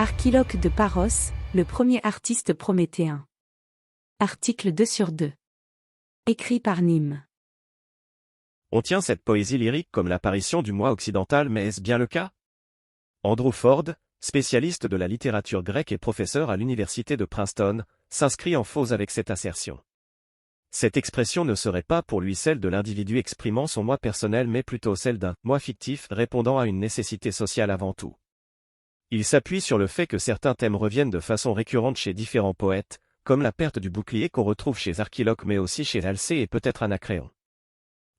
Archiloque de Paros, le premier artiste prométhéen. Article 2/2. Écrit par Nîmes. On tient cette poésie lyrique comme l'apparition du moi occidental, mais est-ce bien le cas? Andrew Ford, spécialiste de la littérature grecque et professeur à l'université de Princeton, s'inscrit en faux avec cette assertion. Cette expression ne serait pas pour lui celle de l'individu exprimant son moi personnel mais plutôt celle d'un moi fictif répondant à une nécessité sociale avant tout. Il s'appuie sur le fait que certains thèmes reviennent de façon récurrente chez différents poètes, comme la perte du bouclier qu'on retrouve chez Archiloque mais aussi chez Alcée et peut-être Anacréon.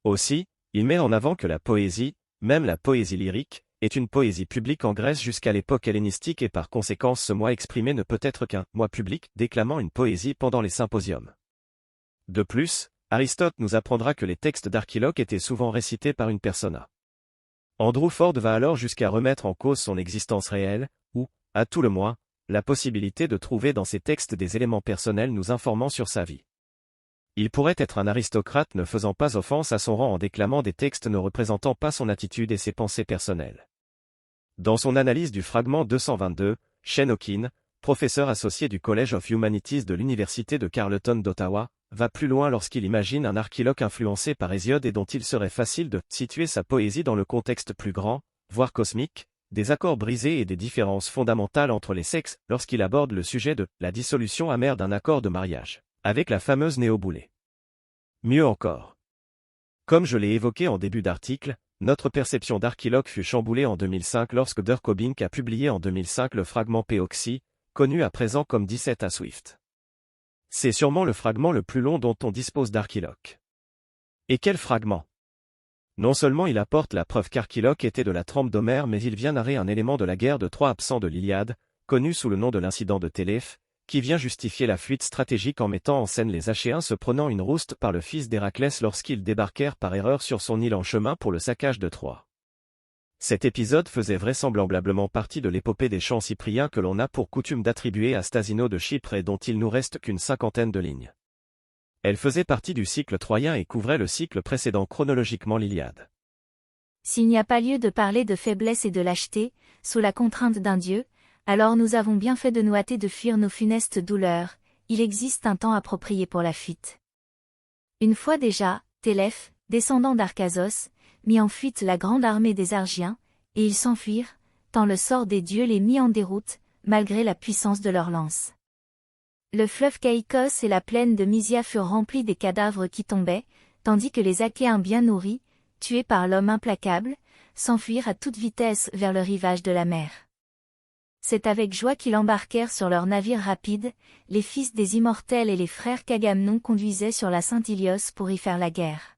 Aussi, il met en avant que la poésie, même la poésie lyrique, est une poésie publique en Grèce jusqu'à l'époque hellénistique et par conséquence ce moi exprimé ne peut être qu'un moi public déclamant une poésie pendant les symposiums. De plus, Aristote nous apprendra que les textes d'Archiloque étaient souvent récités par une persona. Andrew Ford va alors jusqu'à remettre en cause son existence réelle, ou, à tout le moins, la possibilité de trouver dans ses textes des éléments personnels nous informant sur sa vie. Il pourrait être un aristocrate ne faisant pas offense à son rang en déclamant des textes ne représentant pas son attitude et ses pensées personnelles. Dans son analyse du fragment 222, Shane Hawkin, professeur associé du College of Humanities de l'Université de Carleton d'Ottawa, va plus loin lorsqu'il imagine un Archiloque influencé par Hésiode et dont il serait facile de situer sa poésie dans le contexte plus grand, voire cosmique, des accords brisés et des différences fondamentales entre les sexes lorsqu'il aborde le sujet de la dissolution amère d'un accord de mariage, avec la fameuse Néoboulée. Mieux encore. Comme je l'ai évoqué en début d'article, notre perception d'Archiloque fut chamboulée en 2005 lorsque Dirk Hobbink a publié en 2005 le fragment P-Oxy, connu à présent comme 17 à Swift. C'est sûrement le fragment le plus long dont on dispose d'Archiloque. Et quel fragment! Non seulement il apporte la preuve qu'Archiloque était de la trempe d'Homère mais il vient narrer un élément de la guerre de Troie absent de l'Iliade, connu sous le nom de l'incident de Téléphe, qui vient justifier la fuite stratégique en mettant en scène les Achéens se prenant une rouste par le fils d'Héraclès lorsqu'ils débarquèrent par erreur sur son île en chemin pour le saccage de Troie. Cet épisode faisait vraisemblablement partie de l'épopée des chants cypriens que l'on a pour coutume d'attribuer à Stasino de Chypre et dont il nous reste qu'une cinquantaine de lignes. Elle faisait partie du cycle troyen et couvrait le cycle précédent chronologiquement l'Iliade. S'il n'y a pas lieu de parler de faiblesse et de lâcheté, sous la contrainte d'un dieu, alors nous avons bien fait de nous hâter de fuir nos funestes douleurs, il existe un temps approprié pour la fuite. Une fois déjà, Téléphe, descendant d'Archasos, mit en fuite la grande armée des Argiens, et ils s'enfuirent, tant le sort des dieux les mit en déroute, malgré la puissance de leurs lances. Le fleuve Caïcos et la plaine de Mysia furent remplis des cadavres qui tombaient, tandis que les Achéens bien nourris, tués par l'homme implacable, s'enfuirent à toute vitesse vers le rivage de la mer. C'est avec joie qu'ils embarquèrent sur leurs navires rapides, les fils des immortels et les frères qu'Agamemnon conduisait sur la Saint-Ilios pour y faire la guerre.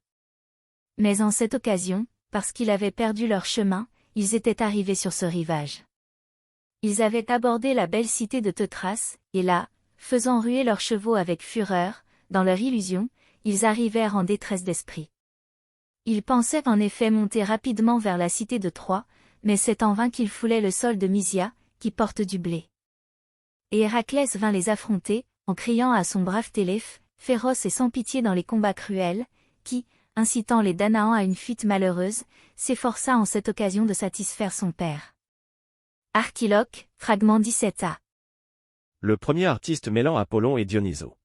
Mais en cette occasion, parce qu'ils avaient perdu leur chemin, ils étaient arrivés sur ce rivage. Ils avaient abordé la belle cité de Teuthras, et là, faisant ruer leurs chevaux avec fureur, dans leur illusion, ils arrivèrent en détresse d'esprit. Ils pensaient en effet monter rapidement vers la cité de Troie, mais c'est en vain qu'ils foulaient le sol de Mysia, qui porte du blé. Et Héraclès vint les affronter, en criant à son brave Téléphe, féroce et sans pitié dans les combats cruels, qui, incitant les Danaans à une fuite malheureuse, s'efforça en cette occasion de satisfaire son père. Archiloque, fragment 17a. Le premier artiste mêlant Apollon et Dionysos.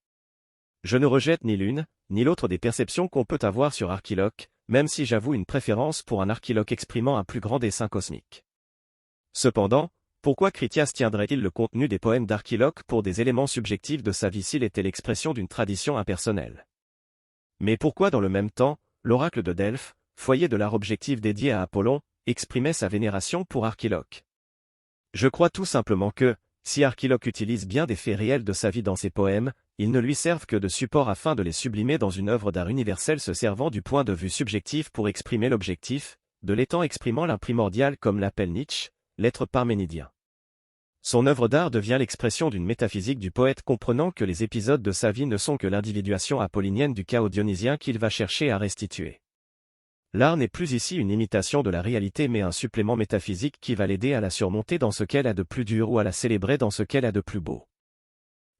Je ne rejette ni l'une, ni l'autre des perceptions qu'on peut avoir sur Archiloque, même si j'avoue une préférence pour un Archiloque exprimant un plus grand dessein cosmique. Cependant, pourquoi Critias tiendrait-il le contenu des poèmes d'Archiloque pour des éléments subjectifs de sa vie s'il était l'expression d'une tradition impersonnelle? Mais pourquoi dans le même temps, l'oracle de Delphes, foyer de l'art objectif dédié à Apollon, exprimait sa vénération pour Archiloque? Je crois tout simplement que, si Archiloque utilise bien des faits réels de sa vie dans ses poèmes, ils ne lui servent que de support afin de les sublimer dans une œuvre d'art universel se servant du point de vue subjectif pour exprimer l'objectif, de l'étant exprimant l'imprimordial comme l'appelle Nietzsche, l'être parménidien. Son œuvre d'art devient l'expression d'une métaphysique du poète comprenant que les épisodes de sa vie ne sont que l'individuation apollinienne du chaos dionysien qu'il va chercher à restituer. L'art n'est plus ici une imitation de la réalité mais un supplément métaphysique qui va l'aider à la surmonter dans ce qu'elle a de plus dur ou à la célébrer dans ce qu'elle a de plus beau.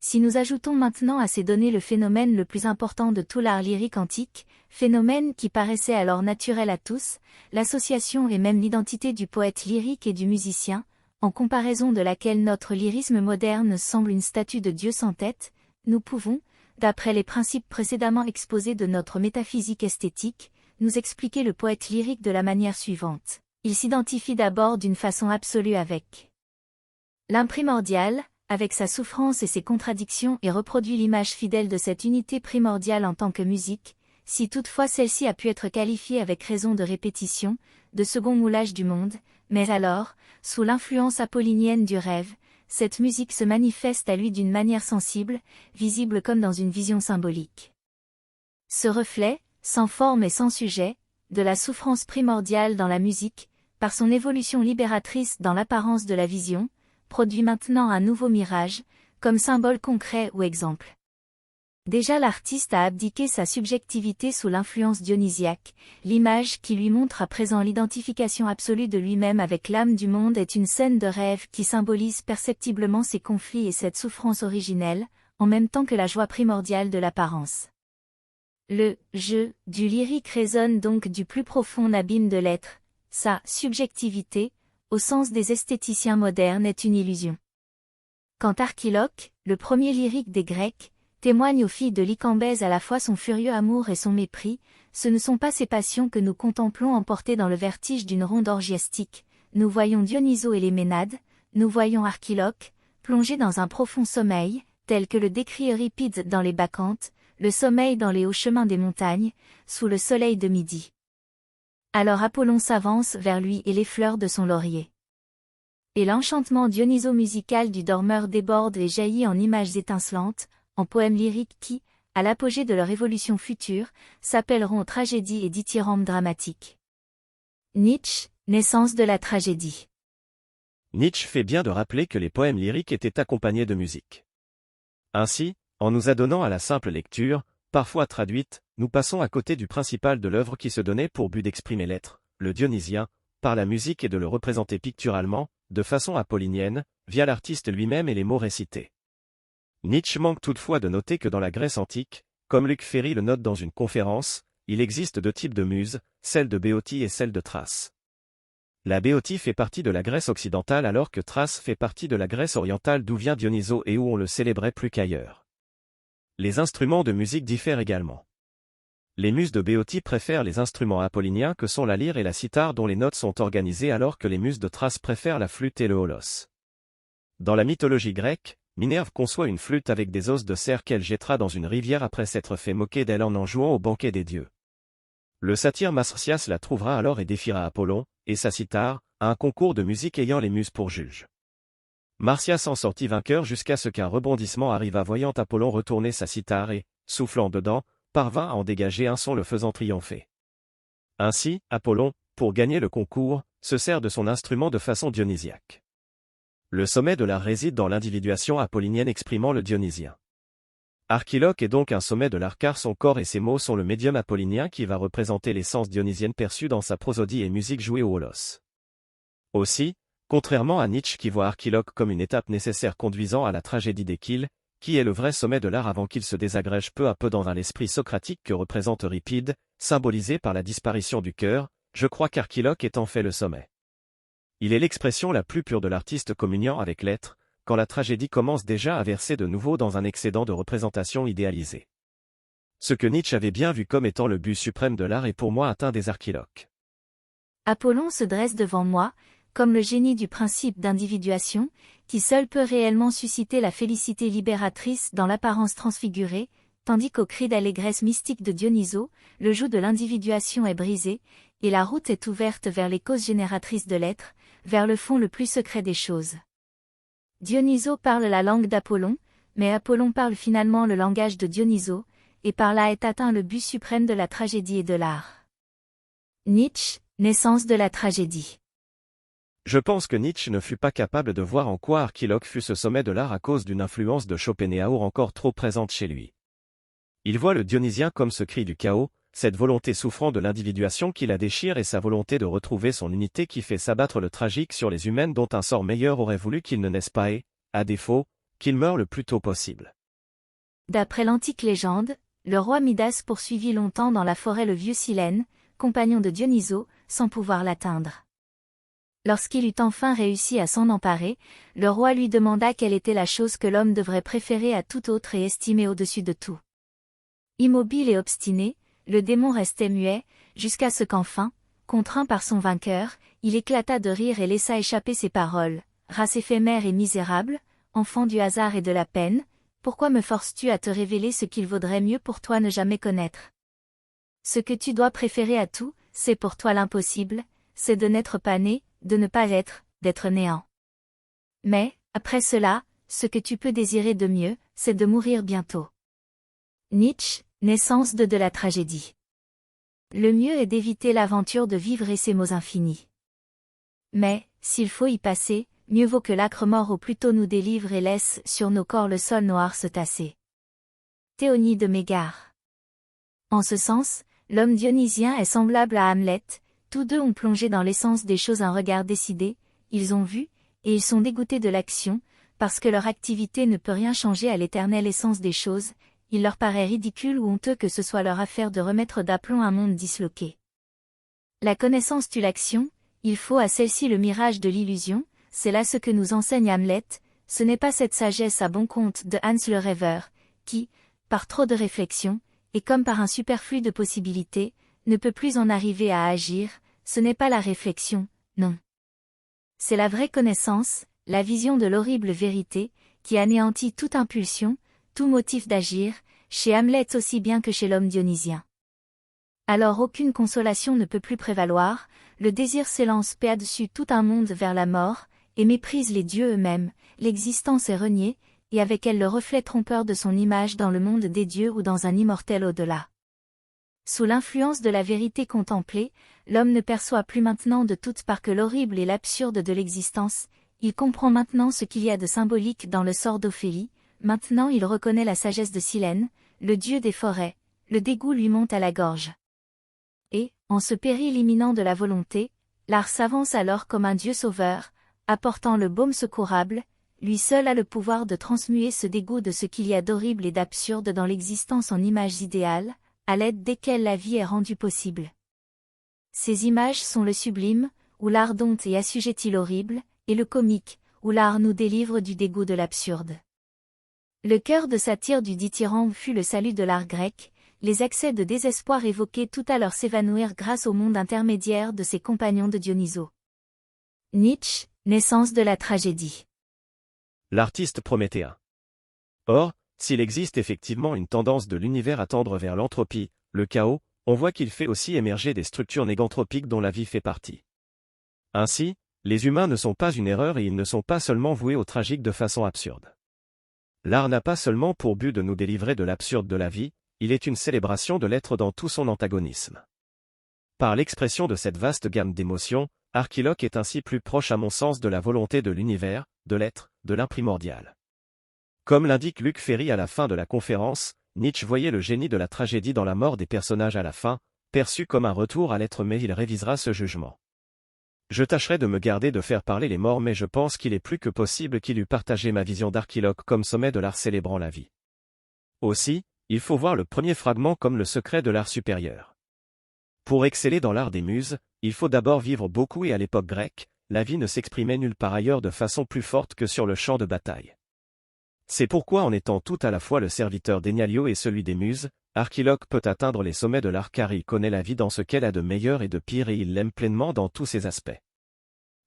Si nous ajoutons maintenant à ces données le phénomène le plus important de tout l'art lyrique antique, phénomène qui paraissait alors naturel à tous, l'association et même l'identité du poète lyrique et du musicien, en comparaison de laquelle notre lyrisme moderne semble une statue de Dieu sans tête, nous pouvons, d'après les principes précédemment exposés de notre métaphysique esthétique, nous expliquer le poète lyrique de la manière suivante. Il s'identifie d'abord d'une façon absolue avec l'imprimordial, avec sa souffrance et ses contradictions, et reproduit l'image fidèle de cette unité primordiale en tant que musique, si toutefois celle-ci a pu être qualifiée avec raison de répétition, de second moulage du monde, mais alors, sous l'influence apollinienne du rêve, cette musique se manifeste à lui d'une manière sensible, visible comme dans une vision symbolique. Ce reflet, sans forme et sans sujet, de la souffrance primordiale dans la musique, par son évolution libératrice dans l'apparence de la vision, produit maintenant un nouveau mirage, comme symbole concret ou exemple. Déjà l'artiste a abdiqué sa subjectivité sous l'influence dionysiaque, l'image qui lui montre à présent l'identification absolue de lui-même avec l'âme du monde est une scène de rêve qui symbolise perceptiblement ses conflits et cette souffrance originelle, en même temps que la joie primordiale de l'apparence. Le « je » du lyrique résonne donc du plus profond abîme de l'être, sa subjectivité, au sens des esthéticiens modernes, est une illusion. Quand Archiloque, le premier lyrique des Grecs, témoigne aux filles de Lycambèse à la fois son furieux amour et son mépris, ce ne sont pas ces passions que nous contemplons emportées dans le vertige d'une ronde orgiastique, nous voyons Dionyso et les Ménades, nous voyons Archiloque, plongé dans un profond sommeil, tel que le décrit Euripide dans les Bacchantes, le sommeil dans les hauts chemins des montagnes, sous le soleil de midi. Alors Apollon s'avance vers lui et les fleurs de son laurier. Et l'enchantement dionyso-musical du dormeur déborde et jaillit en images étincelantes, en poèmes lyriques qui, à l'apogée de leur évolution future, s'appelleront tragédies et dithyrambes dramatiques. Nietzsche, naissance de la tragédie. Nietzsche fait bien de rappeler que les poèmes lyriques étaient accompagnés de musique. Ainsi, en nous adonnant à la simple lecture, parfois traduite, nous passons à côté du principal de l'œuvre qui se donnait pour but d'exprimer l'être, le dionysien, par la musique et de le représenter picturalement, de façon apollinienne, via l'artiste lui-même et les mots récités. Nietzsche manque toutefois de noter que dans la Grèce antique, comme Luc Ferry le note dans une conférence, il existe deux types de muses, celle de Béotie et celle de Thrace. La Béotie fait partie de la Grèce occidentale alors que Thrace fait partie de la Grèce orientale d'où vient Dionyso et où on le célébrait plus qu'ailleurs. Les instruments de musique diffèrent également. Les muses de Béotie préfèrent les instruments apolliniens que sont la lyre et la cithare dont les notes sont organisées alors que les muses de Thrace préfèrent la flûte et le holos. Dans la mythologie grecque, Minerve conçoit une flûte avec des os de cerf qu'elle jettera dans une rivière après s'être fait moquer d'elle en jouant au banquet des dieux. Le satyre Marsyas la trouvera alors et défiera Apollon, et sa cithare, à un concours de musique ayant les muses pour juges. Marsyas en sortit vainqueur jusqu'à ce qu'un rebondissement arriva voyant Apollon retourner sa cithare et, soufflant dedans, parvint à en dégager un son le faisant triompher. Ainsi, Apollon, pour gagner le concours, se sert de son instrument de façon dionysiaque. Le sommet de l'art réside dans l'individuation apollinienne exprimant le dionysien. Archiloque est donc un sommet de l'art car son corps et ses mots sont le médium apollinien qui va représenter l'essence dionysienne perçue dans sa prosodie et musique jouée au holos. Aussi, contrairement à Nietzsche qui voit Archiloque comme une étape nécessaire conduisant à la tragédie d'Échille, qui est le vrai sommet de l'art avant qu'il se désagrège peu à peu dans l'esprit socratique que représente Euripide, symbolisé par la disparition du cœur, je crois qu'Archiloque est en fait le sommet. Il est l'expression la plus pure de l'artiste communiant avec l'être, quand la tragédie commence déjà à verser de nouveau dans un excédent de représentation idéalisée. Ce que Nietzsche avait bien vu comme étant le but suprême de l'art est pour moi atteint des Archiloques. Apollon se dresse devant moi, comme le génie du principe d'individuation, qui seul peut réellement susciter la félicité libératrice dans l'apparence transfigurée, tandis qu'au cri d'allégresse mystique de Dionyso, le joug de l'individuation est brisé, et la route est ouverte vers les causes génératrices de l'être, vers le fond le plus secret des choses. Dionyso parle la langue d'Apollon, mais Apollon parle finalement le langage de Dionyso, et par là est atteint le but suprême de la tragédie et de l'art. Nietzsche, naissance de la tragédie. Je pense que Nietzsche ne fut pas capable de voir en quoi Archiloque fut ce sommet de l'art à cause d'une influence de Schopenhauer encore trop présente chez lui. Il voit le dionysien comme ce cri du chaos, cette volonté souffrant de l'individuation qui la déchire et sa volonté de retrouver son unité qui fait s'abattre le tragique sur les humaines dont un sort meilleur aurait voulu qu'ils ne naissent pas et, à défaut, qu'ils meurent le plus tôt possible. D'après l'antique légende, le roi Midas poursuivit longtemps dans la forêt le vieux Silène, compagnon de Dionyso, sans pouvoir l'atteindre. Lorsqu'il eut enfin réussi à s'en emparer, le roi lui demanda quelle était la chose que l'homme devrait préférer à toute autre et estimer au-dessus de tout. Immobile et obstiné, le démon restait muet, jusqu'à ce qu'enfin, contraint par son vainqueur, il éclata de rire et laissa échapper ces paroles. « Race éphémère et misérable, enfant du hasard et de la peine, pourquoi me forces-tu à te révéler ce qu'il vaudrait mieux pour toi ne jamais connaître? Ce que tu dois préférer à tout, c'est pour toi l'impossible, c'est de n'être pas né, de ne pas être, d'être néant. Mais, après cela, ce que tu peux désirer de mieux, c'est de mourir bientôt. » Nietzsche, naissance de la tragédie. Le mieux est d'éviter l'aventure de vivre et ses maux infinis. Mais, s'il faut y passer, mieux vaut que l'âcre mort au plus tôt nous délivre et laisse sur nos corps le sol noir se tasser. Théonie de Mégare. En ce sens, l'homme dionysien est semblable à Hamlet, tous deux ont plongé dans l'essence des choses un regard décidé, ils ont vu, et ils sont dégoûtés de l'action, parce que leur activité ne peut rien changer à l'éternelle essence des choses, il leur paraît ridicule ou honteux que ce soit leur affaire de remettre d'aplomb un monde disloqué. La connaissance tue l'action, il faut à celle-ci le mirage de l'illusion, c'est là ce que nous enseigne Hamlet, ce n'est pas cette sagesse à bon compte de Hans le rêveur, qui, par trop de réflexion, et comme par un superflu de possibilités, ne peut plus en arriver à agir, ce n'est pas la réflexion, non. C'est la vraie connaissance, la vision de l'horrible vérité, qui anéantit toute impulsion, tout motif d'agir, chez Hamlet aussi bien que chez l'homme dionysien. Alors aucune consolation ne peut plus prévaloir, le désir s'élance par-dessus tout un monde vers la mort, et méprise les dieux eux-mêmes, l'existence est reniée, et avec elle le reflet trompeur de son image dans le monde des dieux ou dans un immortel au-delà. Sous l'influence de la vérité contemplée, l'homme ne perçoit plus maintenant de toutes parts que l'horrible et l'absurde de l'existence, il comprend maintenant ce qu'il y a de symbolique dans le sort d'Ophélie, maintenant il reconnaît la sagesse de Silène, le dieu des forêts, le dégoût lui monte à la gorge. Et, en ce péril imminent de la volonté, l'art s'avance alors comme un dieu sauveur, apportant le baume secourable, lui seul a le pouvoir de transmuer ce dégoût de ce qu'il y a d'horrible et d'absurde dans l'existence en images idéales, à l'aide desquelles la vie est rendue possible. Ces images sont le sublime, où l'art dompte et assujettit l'horrible, et le comique, où l'art nous délivre du dégoût de l'absurde. Le cœur de satire du dithyrambe fut le salut de l'art grec, les excès de désespoir évoqués tout à l'heure s'évanouirent grâce au monde intermédiaire de ses compagnons de Dionysos. Nietzsche, naissance de la tragédie. L'artiste prométhéen. Or, s'il existe effectivement une tendance de l'univers à tendre vers l'entropie, le chaos, on voit qu'il fait aussi émerger des structures négantropiques dont la vie fait partie. Ainsi, les humains ne sont pas une erreur et ils ne sont pas seulement voués au tragique de façon absurde. L'art n'a pas seulement pour but de nous délivrer de l'absurde de la vie, il est une célébration de l'être dans tout son antagonisme. Par l'expression de cette vaste gamme d'émotions, Archiloque est ainsi plus proche à mon sens de la volonté de l'univers, de l'être, de l'imprimordial. Comme l'indique Luc Ferry à la fin de la conférence, Nietzsche voyait le génie de la tragédie dans la mort des personnages à la fin, perçu comme un retour à l'être mais il révisera ce jugement. Je tâcherai de me garder de faire parler les morts mais je pense qu'il est plus que possible qu'il eût partagé ma vision d'Archiloque comme sommet de l'art célébrant la vie. Aussi, il faut voir le premier fragment comme le secret de l'art supérieur. Pour exceller dans l'art des muses, il faut d'abord vivre beaucoup et à l'époque grecque, la vie ne s'exprimait nulle part ailleurs de façon plus forte que sur le champ de bataille. C'est pourquoi en étant tout à la fois le serviteur d'Enialio et celui des muses, Archiloque peut atteindre les sommets de l'art car il connaît la vie dans ce qu'elle a de meilleur et de pire et il l'aime pleinement dans tous ses aspects.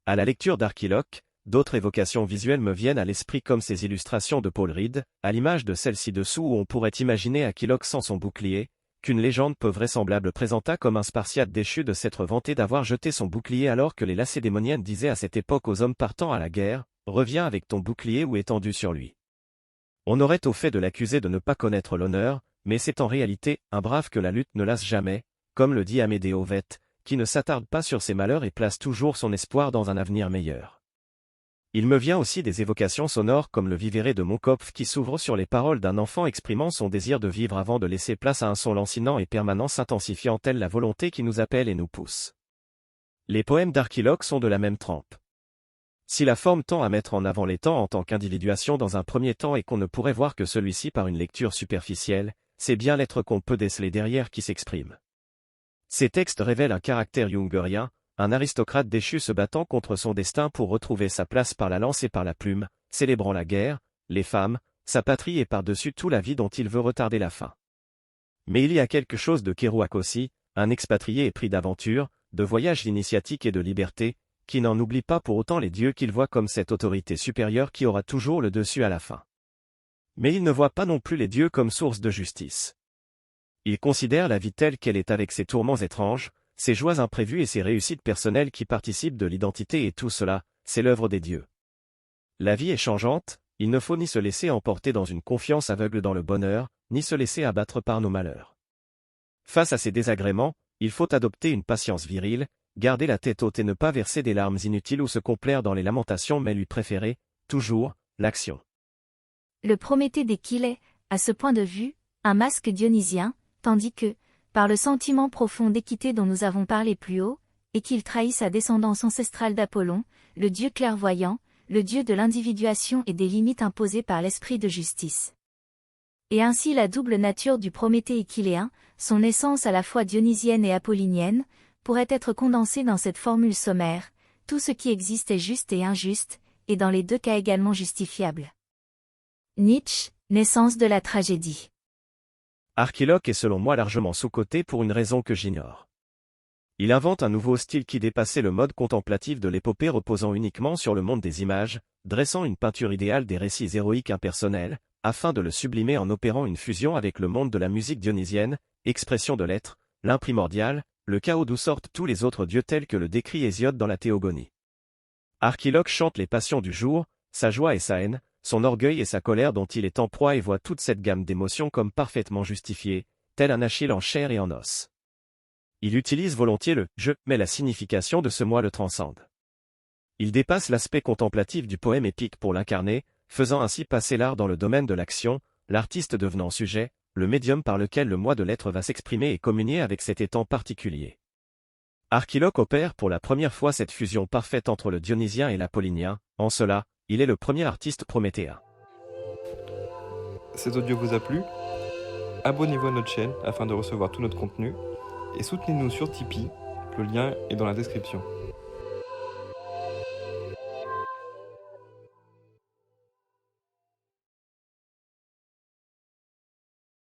À la lecture d'Archiloque, d'autres évocations visuelles me viennent à l'esprit comme ces illustrations de Paul Reed, à l'image de celle ci-dessous où on pourrait imaginer Archiloque sans son bouclier, qu'une légende peu vraisemblable présenta comme un Spartiate déchu de s'être vanté d'avoir jeté son bouclier alors que les Lacédémoniennes disaient à cette époque aux hommes partant à la guerre, « Reviens avec ton bouclier ou étendu sur lui ». On aurait au fait de l'accuser de ne pas connaître l'honneur, mais c'est en réalité un brave que la lutte ne lasse jamais, comme le dit Amédée Ovette, qui ne s'attarde pas sur ses malheurs et place toujours son espoir dans un avenir meilleur. Il me vient aussi des évocations sonores comme le Vivere de Montcopf qui s'ouvre sur les paroles d'un enfant exprimant son désir de vivre avant de laisser place à un son lancinant et permanent s'intensifiant telle la volonté qui nous appelle et nous pousse. Les poèmes d'Archiloque sont de la même trempe. Si la forme tend à mettre en avant les temps en tant qu'individuation dans un premier temps et qu'on ne pourrait voir que celui-ci par une lecture superficielle, c'est bien l'être qu'on peut déceler derrière qui s'exprime. Ces textes révèlent un caractère jungérien, un aristocrate déchu se battant contre son destin pour retrouver sa place par la lance et par la plume, célébrant la guerre, les femmes, sa patrie et par-dessus tout la vie dont il veut retarder la fin. Mais il y a quelque chose de Kerouac aussi, un expatrié épris d'aventure, de voyage initiatique et de liberté, qui n'en oublie pas pour autant les dieux qu'il voit comme cette autorité supérieure qui aura toujours le dessus à la fin. Mais il ne voit pas non plus les dieux comme source de justice. Il considère la vie telle qu'elle est avec ses tourments étranges, ses joies imprévues et ses réussites personnelles qui participent de l'identité et tout cela, c'est l'œuvre des dieux. La vie est changeante, il ne faut ni se laisser emporter dans une confiance aveugle dans le bonheur, ni se laisser abattre par nos malheurs. Face à ces désagréments, il faut adopter une patience virile, garder la tête haute et ne pas verser des larmes inutiles ou se complaire dans les lamentations mais lui préférer, toujours, l'action. Le Prométhée d'Échille est, à ce point de vue, un masque dionysien, tandis que, par le sentiment profond d'équité dont nous avons parlé plus haut, et qu'il trahit sa descendance ancestrale d'Apollon, le dieu clairvoyant, le dieu de l'individuation et des limites imposées par l'esprit de justice. Et ainsi la double nature du Prométhée échiléen, son essence à la fois dionysienne et apollinienne, pourrait être condensée dans cette formule sommaire: tout ce qui existe est juste et injuste, et dans les deux cas également justifiable. Nietzsche, naissance de la tragédie. Archiloque est selon moi largement sous-coté pour une raison que j'ignore. Il invente un nouveau style qui dépassait le mode contemplatif de l'épopée reposant uniquement sur le monde des images, dressant une peinture idéale des récits héroïques impersonnels, afin de le sublimer en opérant une fusion avec le monde de la musique dionysienne, expression de l'être, l'imprimordial, le chaos d'où sortent tous les autres dieux tels que le décrit Hésiode dans la Théogonie. Archiloque chante les passions du jour, sa joie et sa haine, son orgueil et sa colère dont il est en proie et voit toute cette gamme d'émotions comme parfaitement justifiée, tel un Achille en chair et en os. Il utilise volontiers le « je », mais la signification de ce moi le transcende. Il dépasse l'aspect contemplatif du poème épique pour l'incarner, faisant ainsi passer l'art dans le domaine de l'action, l'artiste devenant sujet, le médium par lequel le moi de l'être va s'exprimer et communier avec cet étant particulier. Archiloque opère pour la première fois cette fusion parfaite entre le dionysien et l'apollinien, en cela, il est le premier artiste prométhéen. Cet audio vous a plu ? Abonnez-vous à notre chaîne afin de recevoir tout notre contenu et soutenez-nous sur Tipeee, le lien est dans la description.